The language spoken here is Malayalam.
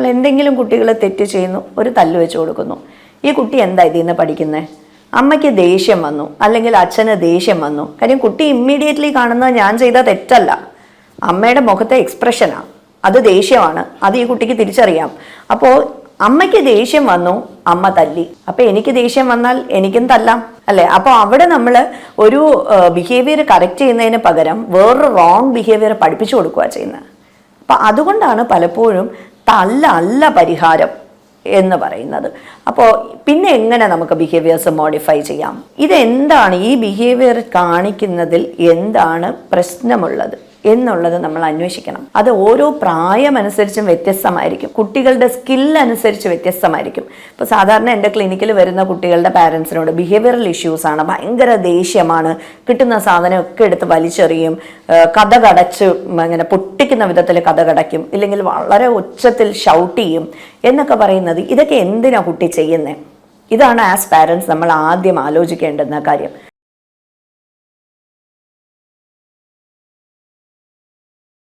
നമ്മൾ എന്തെങ്കിലും കുട്ടികൾ തെറ്റ് ചെയ്യുന്നു, ഒരു തല്ല് വെച്ച് കൊടുക്കുന്നു. ഈ കുട്ടി എന്താ ഇതിൽ നിന്ന് പഠിക്കുന്നത്? അമ്മയ്ക്ക് ദേഷ്യം വന്നു, അല്ലെങ്കിൽ അച്ഛന് ദേഷ്യം വന്നു. കാര്യം കുട്ടി ഇമ്മീഡിയറ്റ്ലി കാണുന്നത് ഞാൻ ചെയ്ത തെറ്റല്ല, അമ്മയുടെ മുഖത്തെ എക്സ്പ്രഷനാണ്, അത് ദേഷ്യമാണ്. അത് ഈ കുട്ടിക്ക് തിരിച്ചറിയാം. അപ്പോൾ അമ്മയ്ക്ക് ദേഷ്യം വന്നു, അമ്മ തല്ലി, അപ്പൊ എനിക്ക് ദേഷ്യം വന്നാൽ എനിക്കും തല്ലാം അല്ലേ? അപ്പോൾ അവിടെ നമ്മൾ ഒരു ബിഹേവിയർ കറക്റ്റ് ചെയ്യുന്നതിന് പകരം വേറൊരു റോങ് ബിഹേവിയർ പഠിപ്പിച്ചു കൊടുക്കുക ചെയ്യുന്നത്. അപ്പം അതുകൊണ്ടാണ് പലപ്പോഴും തല്ലല്ല പരിഹാരം എന്ന് പറയുന്നത്. അപ്പോൾ പിന്നെ എങ്ങനെ നമുക്ക് ബിഹേവിയേഴ്സ് മോഡിഫൈ ചെയ്യാം? ഇതെന്താണ്, ഈ ബിഹേവിയർ കാണിക്കുന്നതിൽ എന്താണ് പ്രശ്നമുള്ളത് എന്നുള്ളത് നമ്മൾ അന്വേഷിക്കണം. അത് ഓരോ പ്രായമനുസരിച്ചും വ്യത്യസ്തമായിരിക്കും, കുട്ടികളുടെ സ്കില്ലനുസരിച്ച് വ്യത്യസ്തമായിരിക്കും. ഇപ്പോൾ സാധാരണ എൻ്റെ ക്ലിനിക്കിൽ വരുന്ന കുട്ടികളുടെ പാരൻസിനോട് ബിഹേവിയറൽ ഇഷ്യൂസാണ്, ഭയങ്കര ദേഷ്യമാണ്, കിട്ടുന്ന സാധനമൊക്കെ എടുത്ത് വലിച്ചെറിയും, കഥകടച്ച് ഇങ്ങനെ പൊട്ടിക്കുന്ന വിധത്തിൽ കഥകടയ്ക്കും, ഇല്ലെങ്കിൽ വളരെ ഉച്ചത്തിൽ ഷൗട്ട് ചെയ്യും എന്നൊക്കെ പറയുന്നത്, ഇതൊക്കെ എന്തിനാ കുട്ടി ചെയ്യുന്നത്? ഇതാണ് ആസ് പാരൻസ് നമ്മൾ ആദ്യം ആലോചിക്കേണ്ടുന്ന കാര്യം.